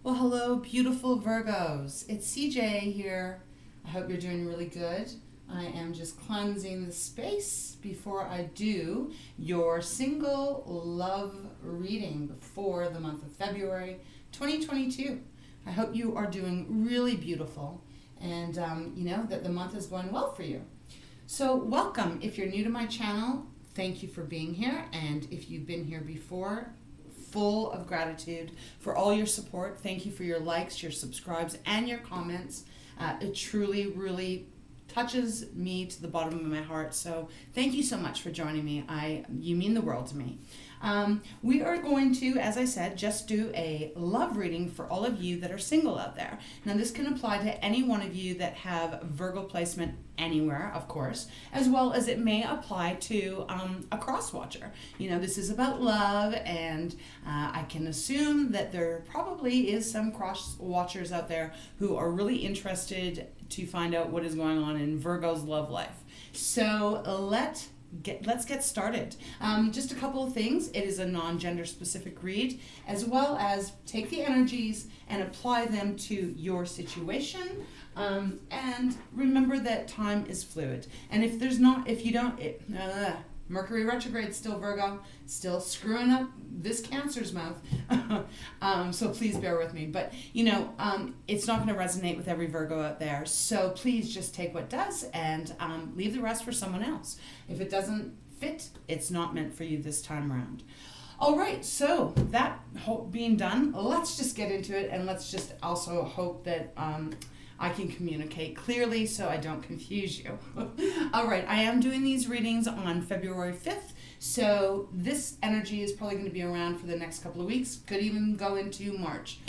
Well, hello, beautiful Virgos. It's CJ here. I hope you're doing really good. I am just cleansing the space before I do your single love reading for the month of February 2022. I hope you are doing really beautiful and that the month is going well for you. So welcome. If you're new to my channel, thank you for being here. And if you've been here before, full of gratitude for all your support. Thank you for your likes, your subscribes, and your comments. It truly, really touches me to the bottom of my heart. So thank you so much for joining me. You mean the world to me. We are going to, as I said, just do a love reading for all of you that are single out there. Now this can apply to any one of you that have Virgo placement anywhere, of course, as well as it may apply to a cross watcher. You know, this is about love, and I can assume that there probably is some cross watchers out there who are really interested to find out what is going on in Virgo's love life. So let's get started. Just a couple of things. It is a non-gender specific read, as well as take the energies and apply them to your situation. And remember that time is fluid. And Mercury retrograde still, Virgo, still screwing up this Cancer's mouth. So please bear with me. But, it's not going to resonate with every Virgo out there. So please just take what does and leave the rest for someone else. If it doesn't fit, it's not meant for you this time around. All right, so that being done, let's just get into it, and let's just also hope that I can communicate clearly so I don't confuse you. All right, I am doing these readings on February 5th, so this energy is probably going to be around for the next couple of weeks, could even go into March.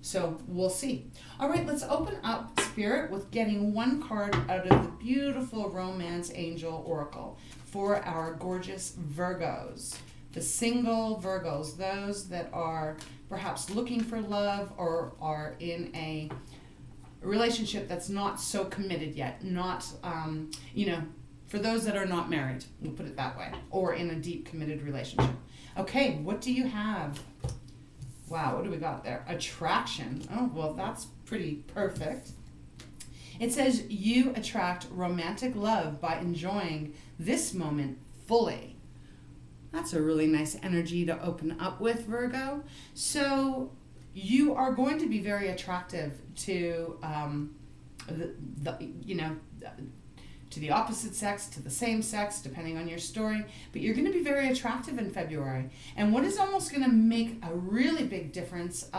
So we'll see. All right, let's open up Spirit with getting one card out of the beautiful Romance Angel Oracle for our gorgeous Virgos. The single Virgos, those that are perhaps looking for love or are in a relationship that's not so committed yet, not, for those that are not married, we'll put it that way, or in a deep committed relationship. Okay, what do you have? Wow, what do we got there? Attraction. Oh, well, that's pretty perfect. It says you attract romantic love by enjoying this moment fully. That's a really nice energy to open up with, Virgo. So you are going to be very attractive to to the opposite sex, to the same sex, depending on your story. But you're going to be very attractive in February. And what is almost going to make a really big difference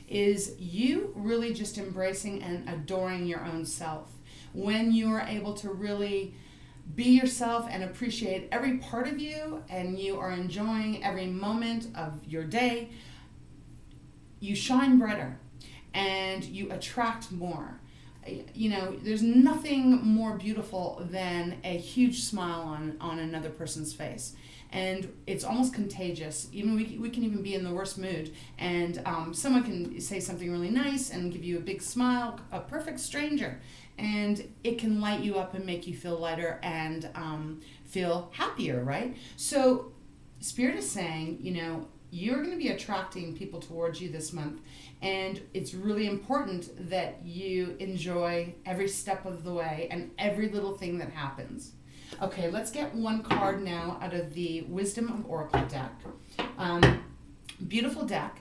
is you really just embracing and adoring your own self. When you are able to really be yourself and appreciate every part of you, and you are enjoying every moment of your day, you shine brighter and you attract more. There's nothing more beautiful than a huge smile on another person's face. And it's almost contagious. Even we can even be in the worst mood, and someone can say something really nice and give you a big smile, a perfect stranger, and it can light you up and make you feel lighter and feel happier, right? So Spirit is saying, you're going to be attracting people towards you this month, and it's really important that you enjoy every step of the way and every little thing that happens. Okay, let's get one card now out of the Wisdom of Oracle deck. Beautiful deck.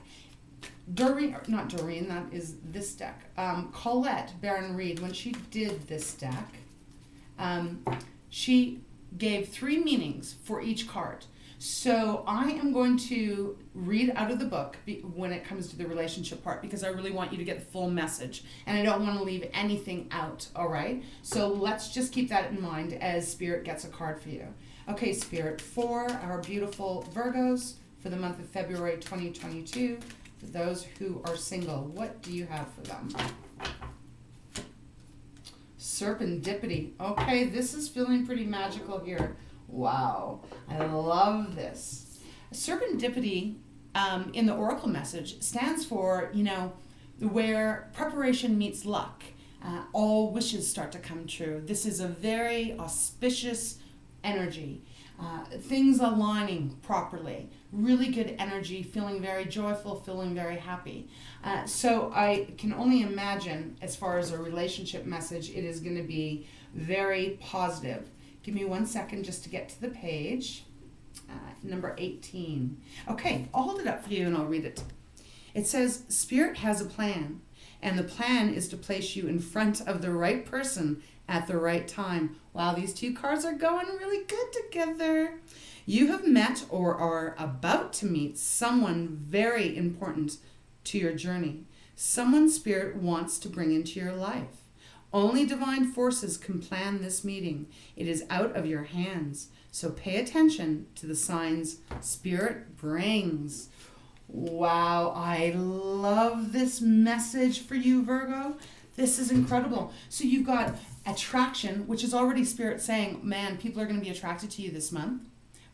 Not Doreen, that is this deck. Colette, Baron-Reid, when she did this deck, she gave 3 meanings for each card. So I am going to read out of the book when it comes to the relationship part, because I really want you to get the full message, and I don't want to leave anything out, all right? So let's just keep that in mind as Spirit gets a card for you. Okay, Spirit, for our beautiful Virgos for the month of February 2022, for those who are single, what do you have for them? Serendipity. Okay, this is feeling pretty magical here. Wow, I love this. Serendipity in the Oracle message stands for, where preparation meets luck. All wishes start to come true. This is a very auspicious energy. things aligning properly, really good energy, feeling very joyful, feeling very happy. So I can only imagine, as far as a relationship message, it is going to be very positive. Give me 1 second just to get to the page. Number 18. Okay, I'll hold it up for you and I'll read it. It says, Spirit has a plan, and the plan is to place you in front of the right person at the right time. Wow, these two cards are going really good together. You have met or are about to meet someone very important to your journey. Someone Spirit wants to bring into your life. Only divine forces can plan this meeting. It is out of your hands. So pay attention to the signs Spirit brings. Wow, I love this message for you, Virgo. This is incredible. So you've got attraction, which is already Spirit saying, man, people are going to be attracted to you this month,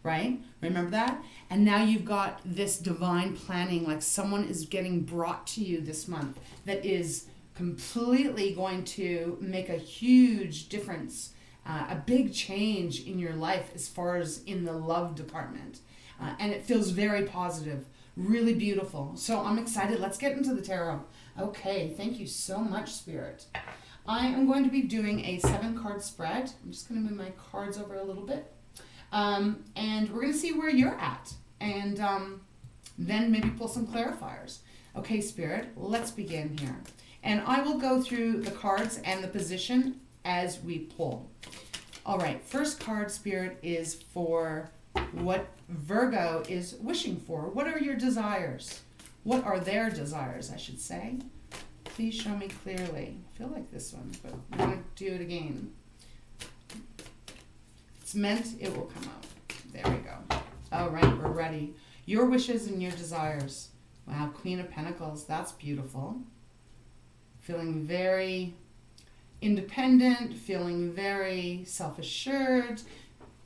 right? Remember that? And now you've got this divine planning, like someone is getting brought to you this month that is completely going to make a huge difference, a big change in your life as far as in the love department. And it feels very positive. Really beautiful. So I'm excited. Let's get into the tarot. Okay, thank you so much, Spirit. I am going to be doing a 7-card spread. I'm just going to move my cards over a little bit. And we're going to see where you're at. And then maybe pull some clarifiers. Okay, Spirit, let's begin here. And I will go through the cards and the position as we pull. All right, first card, Spirit, is for what Virgo is wishing for. What are your desires? What are their desires, I should say? Please show me clearly. I feel like this one, but I'm going to do it again. It's meant, it will come out. There we go. All right, we're ready. Your wishes and your desires. Wow, Queen of Pentacles. That's beautiful. Feeling very independent, feeling very self-assured,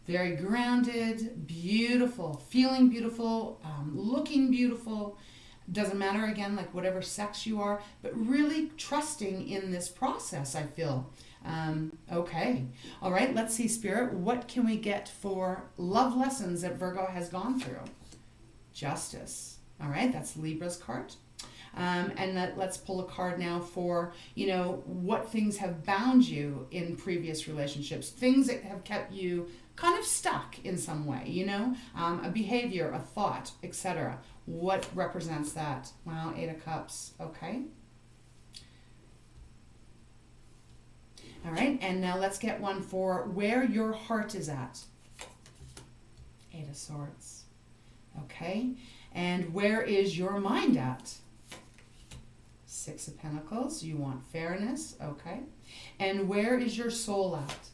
very grounded, beautiful, feeling beautiful, looking beautiful. Doesn't matter, again, like whatever sex you are, but really trusting in this process, I feel. Okay. All right, let's see, Spirit. What can we get for love lessons that Virgo has gone through? Justice. All right, that's Libra's card. And let's pull a card now for, what things have bound you in previous relationships, things that have kept you kind of stuck in some way, a behavior, a thought, etc. What represents that? Wow, 8 of Cups. Okay. All right, and now let's get one for where your heart is at. 8 of Swords. Okay, and where is your mind at? 6 of Pentacles. You want fairness. Okay, and where is your soul at?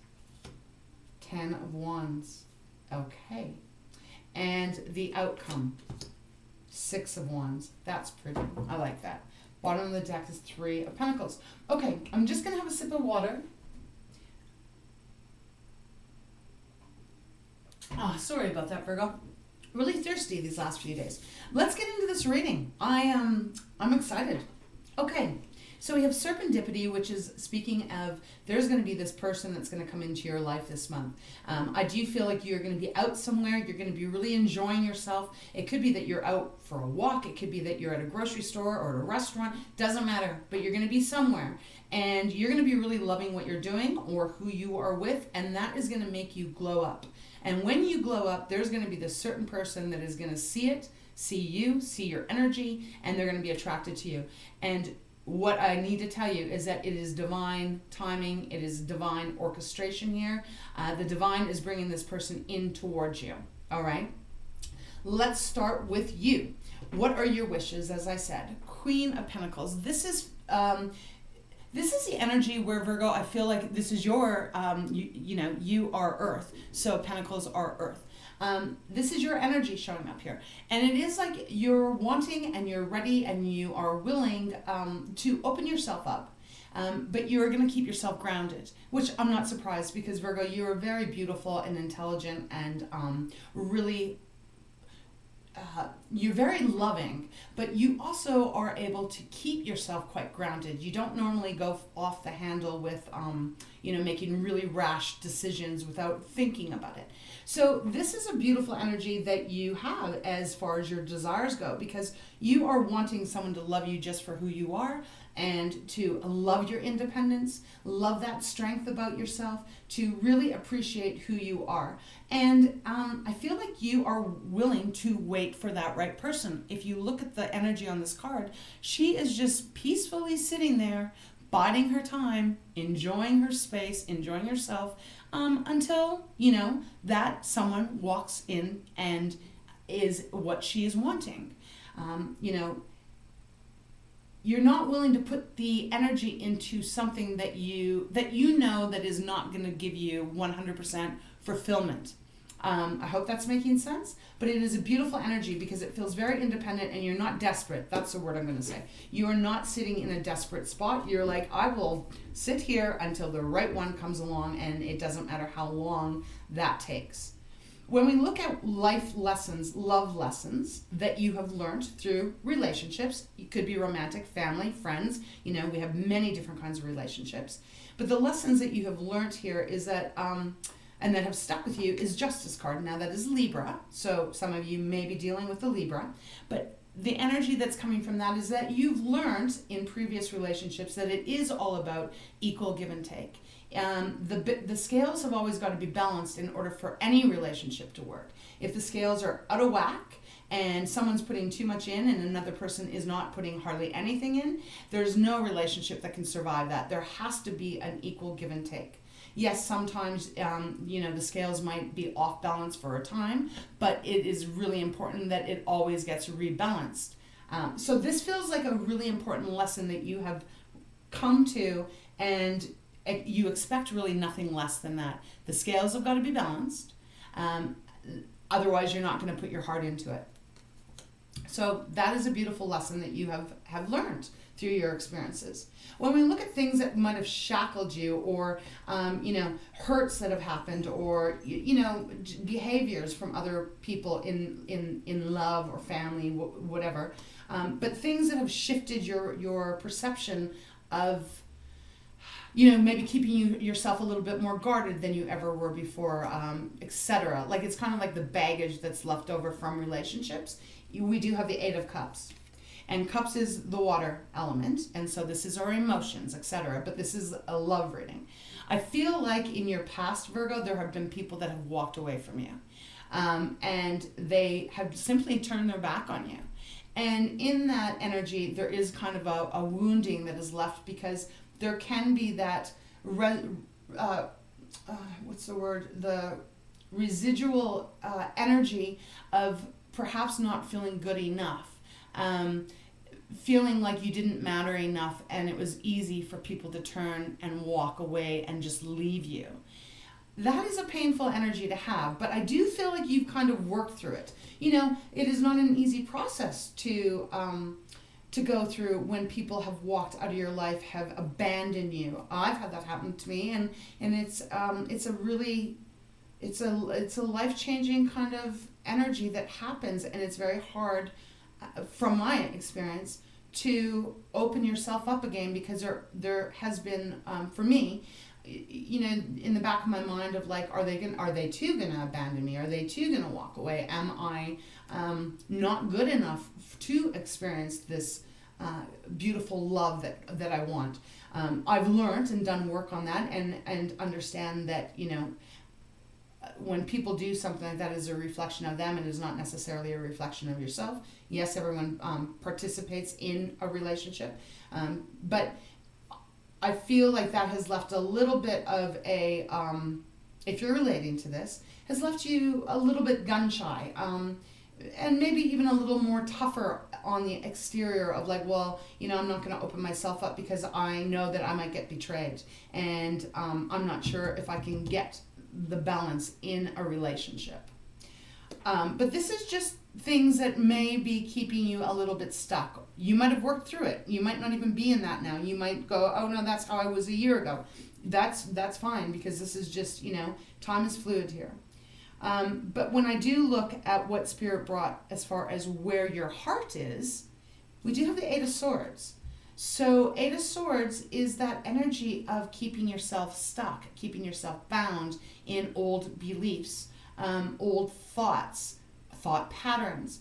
10 of Wands. Okay, and the outcome. 6 of Wands. That's pretty. I like that. Bottom of the deck is 3 of Pentacles. Okay, I'm just going to have a sip of water. Oh, sorry about that, Virgo. Really thirsty these last few days. Let's get into this reading. I'm excited. Okay, so we have serendipity, which is speaking of there's going to be this person that's going to come into your life this month. I do feel like you're going to be out somewhere. You're going to be really enjoying yourself. It could be that you're out for a walk. It could be that you're at a grocery store or at a restaurant. Doesn't matter, but you're going to be somewhere. And you're going to be really loving what you're doing or who you are with, and that is going to make you glow up. And when you glow up, there's going to be this certain person that is going to see it, see you, see your energy, and they're going to be attracted to you. And what I need to tell you is that it is divine timing. It is divine orchestration here. The divine is bringing this person in towards you. All right? Let's start with you. What are your wishes? As I said, Queen of Pentacles. This is the energy where, Virgo, I feel like this is your, you are Earth. So Pentacles are Earth. This is your energy showing up here. And it is like you're wanting and you're ready and you are willing to open yourself up. But you're going to keep yourself grounded, which I'm not surprised because, Virgo, you are very beautiful and intelligent and really... you're very loving, but you also are able to keep yourself quite grounded. You don't normally go off the handle with, making really rash decisions without thinking about it. So this is a beautiful energy that you have as far as your desires go, because you are wanting someone to love you just for who you are, and to love your independence, love that strength about yourself, to really appreciate who you are. And I feel like you are willing to wait for that right person. If you look at the energy on this card, she is just peacefully sitting there, biding her time, enjoying her space, enjoying herself, until, that someone walks in and is what she is wanting. You're not willing to put the energy into something that you know that is not going to give you 100% fulfillment. I hope that's making sense, but it is a beautiful energy because it feels very independent, and you're not desperate. That's the word I'm going to say. You are not sitting in a desperate spot. You're like, I will sit here until the right one comes along, and it doesn't matter how long that takes. When we look at life lessons, love lessons that you have learned through relationships, it could be romantic, family, friends, we have many different kinds of relationships. But the lessons that you have learned here is that, and that have stuck with you, is Justice card. Now that is Libra, so some of you may be dealing with the Libra, but the energy that's coming from that is that you've learned in previous relationships that it is all about equal give and take. The scales have always got to be balanced in order for any relationship to work. If the scales are out of whack and someone's putting too much in and another person is not putting hardly anything in, there's no relationship that can survive that. There has to be an equal give and take. Yes, sometimes, the scales might be off balance for a time, but it is really important that it always gets rebalanced. So this feels like a really important lesson that you have come to, and you expect really nothing less than that. The scales have got to be balanced. Otherwise, you're not going to put your heart into it. So that is a beautiful lesson that you have learned through your experiences. When we look at things that might have shackled you, or hurts that have happened, or behaviors from other people in love or family, whatever, but things that have shifted your perception of maybe keeping yourself a little bit more guarded than you ever were before, etc. Like, it's kind of like the baggage that's left over from relationships. We do have the Eight of Cups. And Cups is the water element, and so this is our emotions, etc. But this is a love reading. I feel like in your past, Virgo, there have been people that have walked away from you. And they have simply turned their back on you. And in that energy, there is kind of a wounding that is left, because there can be that, the residual energy of perhaps not feeling good enough, feeling like you didn't matter enough, and it was easy for people to turn and walk away and just leave you. That is a painful energy to have, but I do feel like you've kind of worked through it. It is not an easy process to go through when people have walked out of your life, have abandoned you. I've had that happen to me, and it's a life-changing kind of energy that happens, and it's very hard, from my experience, to open yourself up again, because there has been, for me, in the back of my mind of like, are they too gonna abandon me? Are they too gonna walk away? Am I not good enough to experience this beautiful love that I want? I've learned and done work on that, and understand that when people do something like that, is a reflection of them, and is not necessarily a reflection of yourself. Yes, everyone participates in a relationship, but I feel like that has left a little bit of a, if you're relating to this, has left you a little bit gun shy, and maybe even a little more tougher on the exterior of like, well, I'm not going to open myself up because I know that I might get betrayed, and I'm not sure if I can get the balance in a relationship. But this is just things that may be keeping you a little bit stuck. You might have worked through it. You might not even be in that now. You might go, oh no, that's how I was a year ago. That's fine, because this is just, time is fluid here. But when I do look at what Spirit brought as far as where your heart is, we do have the Eight of Swords. So Eight of Swords is that energy of keeping yourself stuck, keeping yourself bound in old beliefs, old thoughts, thought patterns.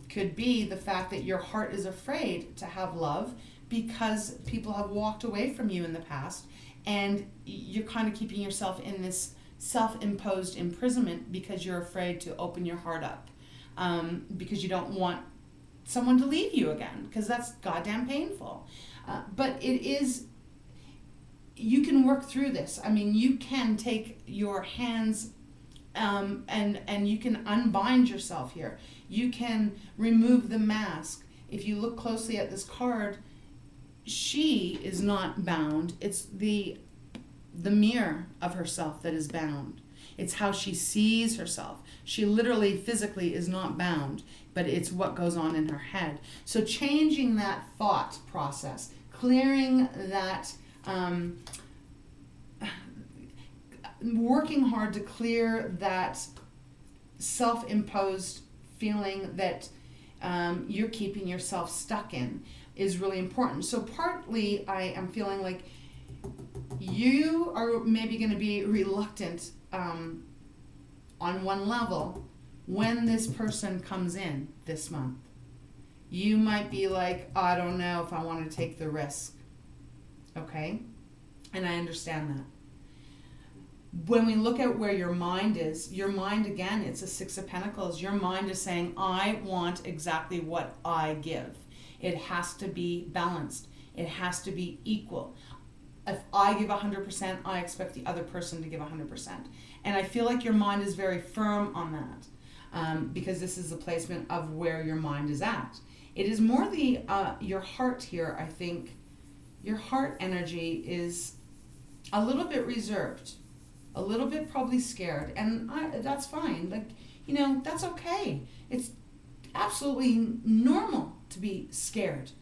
Could be the fact that your heart is afraid to have love because people have walked away from you in the past, and you're kind of keeping yourself in this self-imposed imprisonment because you're afraid to open your heart up, because you don't want someone to leave you again, because that's goddamn painful. But it is, you can work through this. I mean, you can take your hands and you can unbind yourself here. You can remove the mask. If you look closely at this card, she is not bound. It's the mirror of herself that is bound. It's how she sees herself. She literally, physically is not bound, but it's what goes on in her head. So changing that thought process, clearing that, working hard to clear that self-imposed feeling that you're keeping yourself stuck in is really important. So partly I am feeling like you are maybe going to be reluctant on one level when this person comes in this month. You might be like, I don't know if I want to take the risk. Okay? And I understand that. When we look at where your mind is, your mind, again, it's a Six of Pentacles. Your mind is saying, I want exactly what I give. It has to be balanced. It has to be equal. If I give 100%, I expect the other person to give 100%. And I feel like your mind is very firm on that, because this is the placement of where your mind is at. It is more the your heart here, I think. Your heart energy is a little bit reserved, a little bit probably scared, and that's fine. Like, you know, that's okay. It's absolutely normal to be scared,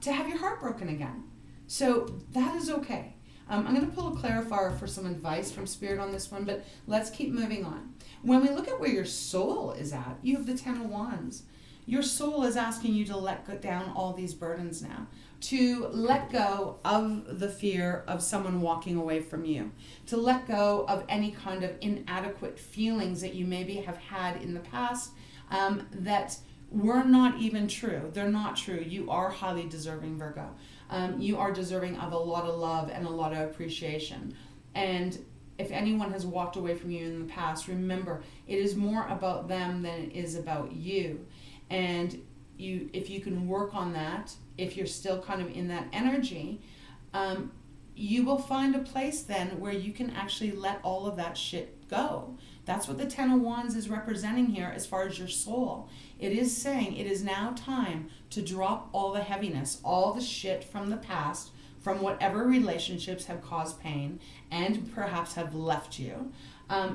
to have your heart broken again. So that is okay. I'm going to pull a clarifier for some advice from Spirit on this one, but let's keep moving on. When we look at where your soul is at, you have the Ten of Wands. Your soul is asking you to let down all these burdens now, to let go of the fear of someone walking away from you, to let go of any kind of inadequate feelings that you maybe have had in the past that were not even true. They're not true. You are highly deserving, Virgo. You are deserving of a lot of love and a lot of appreciation. And if anyone has walked away from you in the past, remember, it is more about them than it is about you. And if you can work on that, if you're still kind of in that energy, you will find a place then where you can actually let all of that shit go. That's what the Ten of Wands is representing here as far as your soul. It is saying it is now time to drop all the heaviness, all the shit from the past, from whatever relationships have caused pain and perhaps have left you.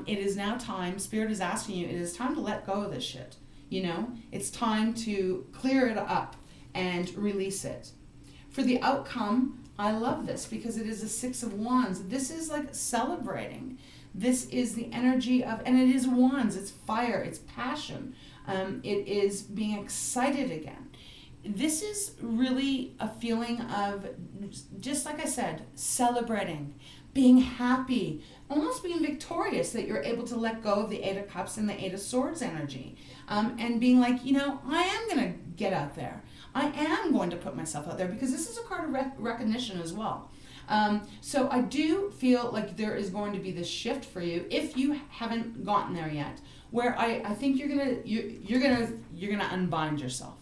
It is now time, Spirit is asking you, it is time to let go of this shit. You know, it's time to clear it up and release it. For the outcome, I love this because it is a Six of Wands. This is like celebrating. This is the energy of, and it is wands, it's fire, it's passion. It is being excited again. This is really a feeling of, just like I said, celebrating, being happy, almost being victorious that you're able to let go of the Eight of Cups and the Eight of Swords energy. And being like, you know, I am going to get out there. I am going to put myself out there because this is a card of recognition as well. So I do feel like there is going to be this shift for you if you haven't gotten there yet, where I think you're gonna unbind yourself.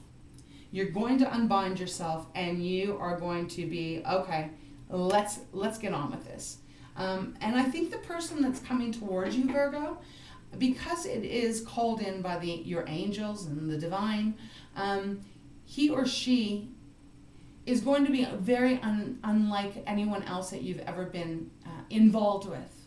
You're going to unbind yourself, and you are going to be okay. Let's get on with this. And I think the person that's coming towards you, Virgo, because it is called in by your angels and the divine, he or she is going to be very unlike anyone else that you've ever been involved with.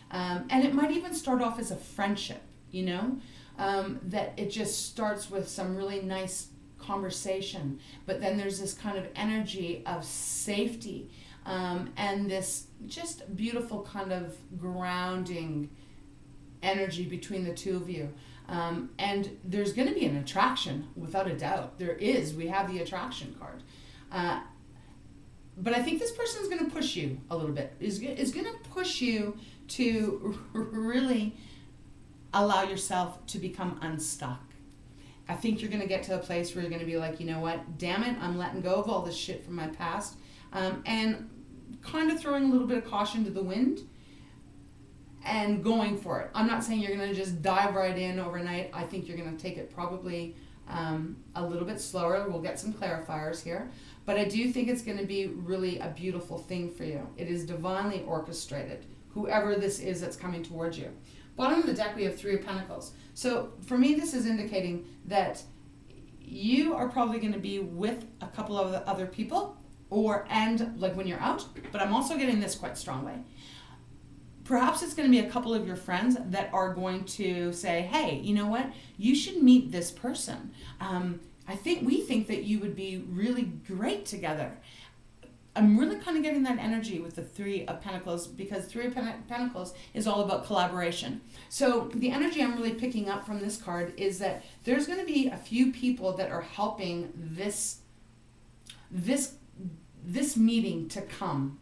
And it might even start off as a friendship, you know, that it just starts with some really nice conversation, but then there's this kind of energy of safety, and this just beautiful kind of grounding energy between the two of you. And there's going to be an attraction, without a doubt. There is. We have the attraction card. But I think this person is going to push you a little bit. Is going to push you to really allow yourself to become unstuck. I think you're going to get to a place where you're going to be like, you know what, damn it, I'm letting go of all this shit from my past, and kind of throwing a little bit of caution to the wind and going for it. I'm not saying you're going to just dive right in overnight. I think you're going to take it probably a little bit slower. We'll get some clarifiers here. But I do think it's going to be really a beautiful thing for you. It is divinely orchestrated, whoever this is that's coming towards you. Bottom of the deck, we have 3 of Pentacles. So for me, this is indicating that you are probably going to be with a couple of other people, and like when you're out, but I'm also getting this quite strongly. Perhaps it's going to be a couple of your friends that are going to say, hey, you know what, you should meet this person. We think that you would be really great together. I'm really kind of getting that energy with the 3 of Pentacles, because 3 of Pentacles is all about collaboration. So the energy I'm really picking up from this card is that there's going to be a few people that are helping this meeting to come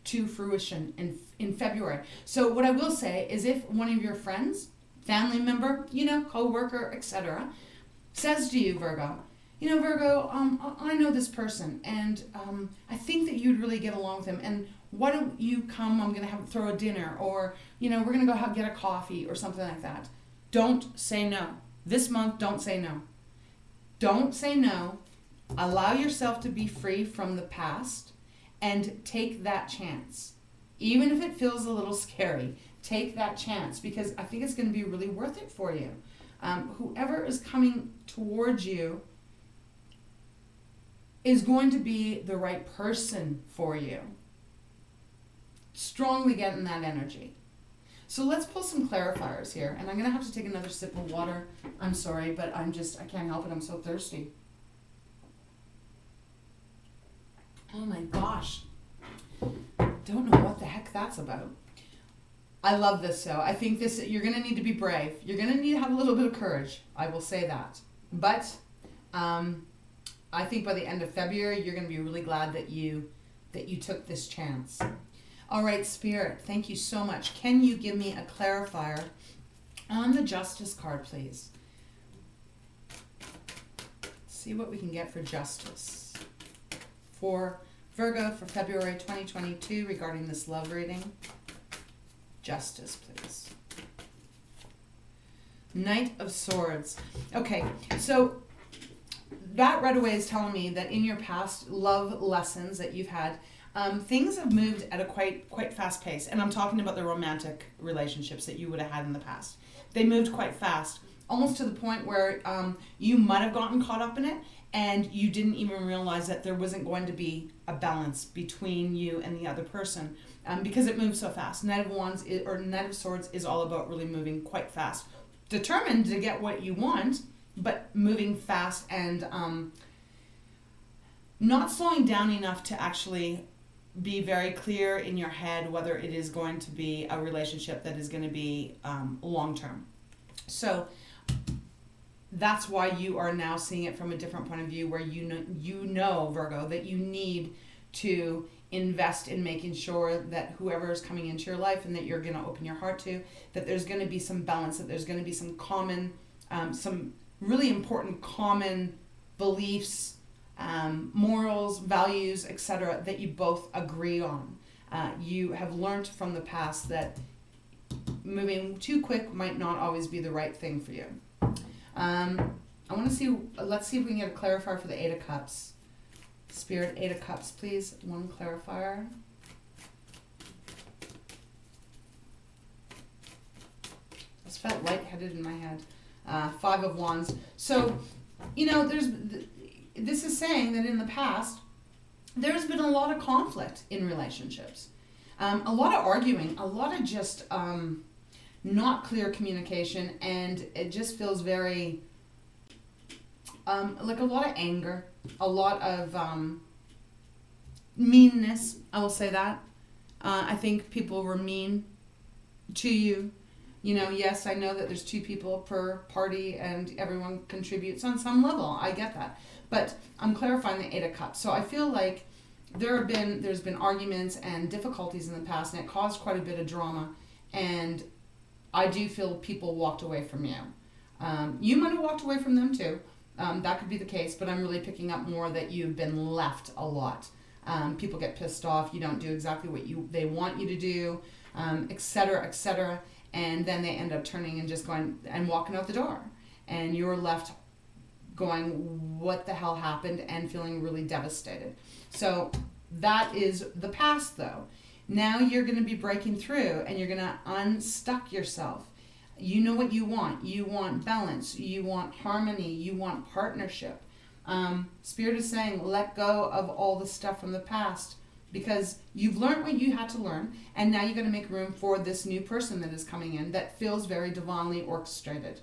to fruition in February. So what I will say is, if one of your friends, family member, co-worker, etc., says to you, Virgo, Virgo, I know this person, and I think that you'd really get along with him, and why don't you come, I'm going to throw a dinner, or, we're going to go get a coffee, or something like that. Don't say no. This month, don't say no. Don't say no. Allow yourself to be free from the past, and take that chance. Even if it feels a little scary, take that chance, because I think it's going to be really worth it for you. Whoever is coming towards you is going to be the right person for you. Strongly getting that energy. So let's pull some clarifiers here. And I'm going to have to take another sip of water. I'm sorry, but I can't help it. I'm so thirsty. Oh my gosh. Don't know what the heck that's about. I love this, so I think you're going to need to be brave. You're going to need to have a little bit of courage. I will say that. But I think by the end of February, you're going to be really glad that you took this chance. All right, Spirit, thank you so much. Can you give me a clarifier on the Justice card, please? See what we can get for Justice for Virgo for February 2022 regarding this love reading. Justice, please. Knight of Swords. Okay, so that right away is telling me that in your past love lessons that you've had, things have moved at a quite fast pace. And I'm talking about the romantic relationships that you would have had in the past. They moved quite fast, almost to the point where you might have gotten caught up in it, and you didn't even realize that there wasn't going to be a balance between you and the other person, because it moved so fast. Knight of Swords is all about really moving quite fast. Determined to get what you want, but moving fast and not slowing down enough to actually be very clear in your head whether it is going to be a relationship that is going to be long-term. So that's why you are now seeing it from a different point of view, where you know, Virgo, that you need to invest in making sure that whoever is coming into your life and that you're going to open your heart to, that there's going to be some balance, that there's going to be some common, some really important common beliefs, morals, values, etc., that you both agree on. You have learned from the past that moving too quick might not always be the right thing for you. Let's see if we can get a clarifier for the 8 of Cups. Spirit, 8 of Cups, please. One clarifier. This felt lightheaded in my head. 5 of Wands. So, this is saying that in the past, there's been a lot of conflict in relationships. A lot of arguing, a lot of just not clear communication, and it just feels very like a lot of anger, a lot of meanness, I will say that. I think people were mean to you. You know, yes, I know that there's 2 people per party and everyone contributes on some level. I get that. But I'm clarifying the 8 of Cups. So I feel like there's been arguments and difficulties in the past, and it caused quite a bit of drama. And I do feel people walked away from you. You might have walked away from them too. That could be the case, but I'm really picking up more that you've been left a lot. People get pissed off. You don't do exactly what they want you to do, etc., etc. And then they end up turning and just going and walking out the door. And you're left going, what the hell happened, and feeling really devastated. So that is the past, though. Now you're going to be breaking through, and you're going to unstuck yourself. You know what you want. You want balance. You want harmony. You want partnership. Spirit is saying, let go of all the stuff from the past, because you've learned what you had to learn, and now you're going to make room for this new person that is coming in that feels very divinely orchestrated.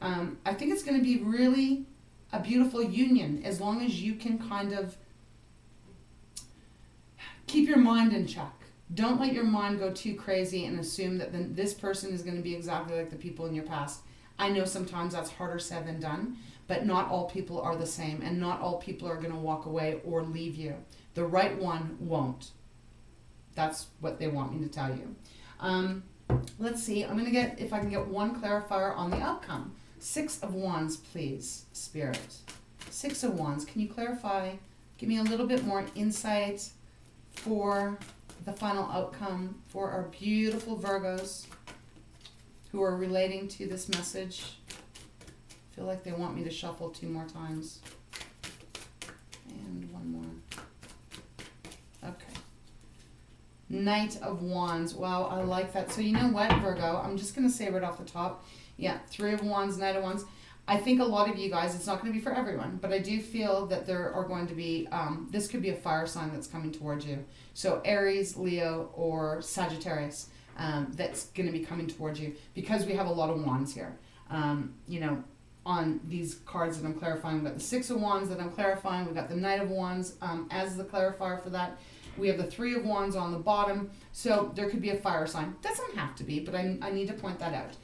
I think it's going to be really a beautiful union, as long as you can kind of keep your mind in check. Don't let your mind go too crazy and assume that this person is going to be exactly like the people in your past. I know sometimes that's harder said than done, but not all people are the same, and not all people are going to walk away or leave you. The right one won't. That's what they want me to tell you. Let's see. I'm going to get, if I can get one clarifier on the outcome. 6 of Wands, please, Spirit. 6 of Wands. Can you clarify? Give me a little bit more insight for the final outcome for our beautiful Virgos who are relating to this message. I feel like they want me to shuffle 2 more times. And one more. Okay. Knight of Wands. Wow, I like that. So you know what, Virgo? I'm just going to say right off the top. Yeah, 3 of Wands, Knight of Wands. I think a lot of you guys, it's not going to be for everyone, but I do feel that there are going to be, this could be a fire sign that's coming towards you. So Aries, Leo, or Sagittarius, that's going to be coming towards you, because we have a lot of Wands here. You know, on these cards that I'm clarifying, we've got the 6 of Wands that I'm clarifying, we've got the Knight of Wands as the clarifier for that. We have the 3 of Wands on the bottom, so there could be a fire sign. Doesn't have to be, but I need to point that out.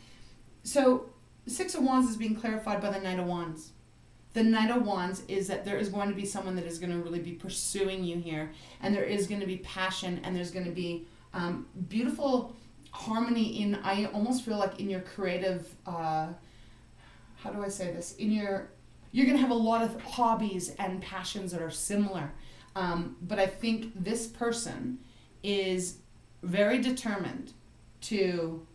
So 6 of Wands is being clarified by the Knight of Wands. The Knight of Wands is that there is going to be someone that is going to really be pursuing you here, and there is going to be passion, and there's going to be beautiful harmony in, I almost feel like in your creative, how do I say this? You're going to have a lot of hobbies and passions that are similar. But I think this person is very determined to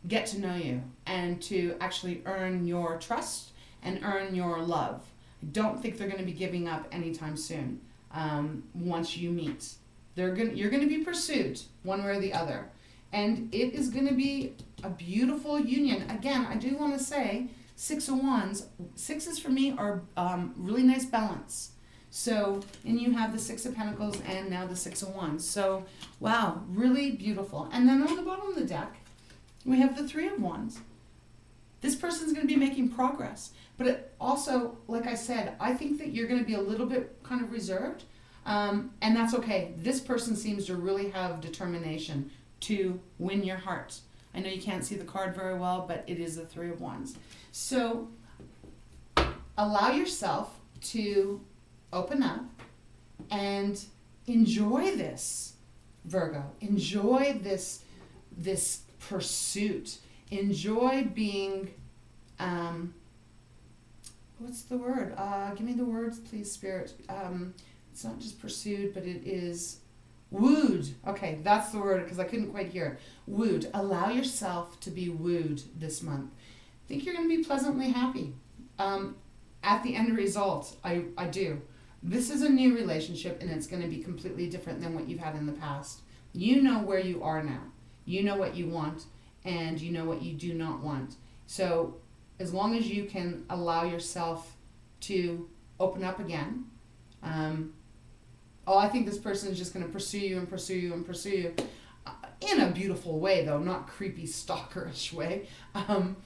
get to know you and to actually earn your trust and earn your love. I don't think they're going to be giving up anytime soon. Once you meet, you're going to be pursued one way or the other, and it is going to be a beautiful union. Again, I do want to say 6 of Wands. 6s for me are really nice balance. So, and you have the 6 of Pentacles and now the 6 of Wands. So, wow, really beautiful. And then on the bottom of the deck, we have the 3 of Wands. This person's going to be making progress. But it also, like I said, I think that you're going to be a little bit kind of reserved. And that's okay. This person seems to really have determination to win your heart. I know you can't see the card very well, but it is the 3 of Wands. So allow yourself to open up and enjoy this, Virgo. Enjoy this pursuit. Enjoy being, what's the word? Give me the words, please, Spirit. It's not just pursued, but it is wooed. Okay, that's the word, because I couldn't quite hear it. Wooed. Allow yourself to be wooed this month. I think you're going to be pleasantly happy. At the end result, I do. This is a new relationship, and it's going to be completely different than what you've had in the past. You know where you are now. You know what you want, and you know what you do not want. So as long as you can allow yourself to open up again, I think this person is just going to pursue you and pursue you and pursue you in a beautiful way, though, not creepy stalkerish way. And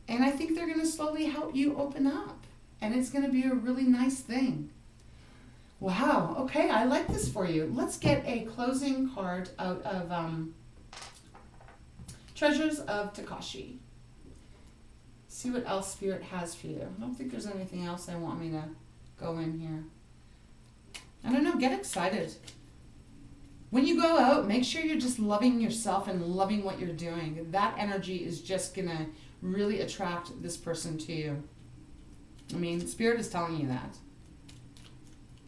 I think they're going to slowly help you open up, and it's going to be a really nice thing. Wow. Okay, I like this for you. Let's get a closing card out of Treasures of Tikashi. See what else Spirit has for you. I don't think there's anything else they want me to go in here. I don't know, get excited. When you go out, make sure you're just loving yourself and loving what you're doing. That energy is just going to really attract this person to you. I mean, Spirit is telling you that.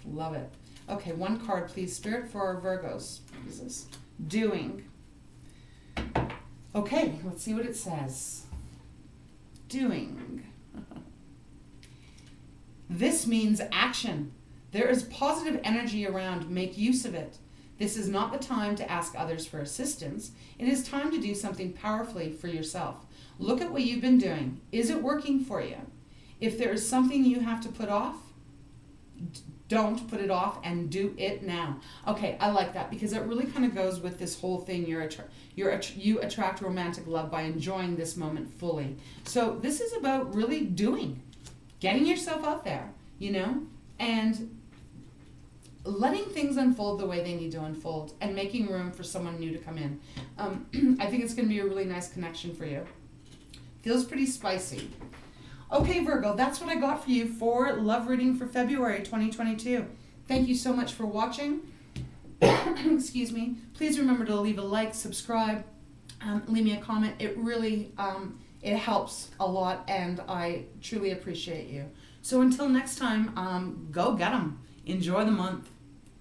Love it. Okay, one card, please. Spirit for our Virgos. What is this? Doing. Okay, let's see what it says. Doing. This means action. There is positive energy around. Make use of it. This is not the time to ask others for assistance. It is time to do something powerfully for yourself. Look at what you've been doing. Is it working for you? If there is something you have to put off, don't put it off and do it now. Okay, I like that because it really kind of goes with this whole thing. You attract romantic love by enjoying this moment fully. So this is about really doing, getting yourself out there, you know, and letting things unfold the way they need to unfold and making room for someone new to come in. I think it's going to be a really nice connection for you. Feels pretty spicy. Okay, Virgo, that's what I got for you for love reading for February 2022. Thank you so much for watching. Excuse me. Please remember to leave a like, subscribe, leave me a comment. It really it helps a lot, and I truly appreciate you. So until next time, go get 'em. Enjoy the month.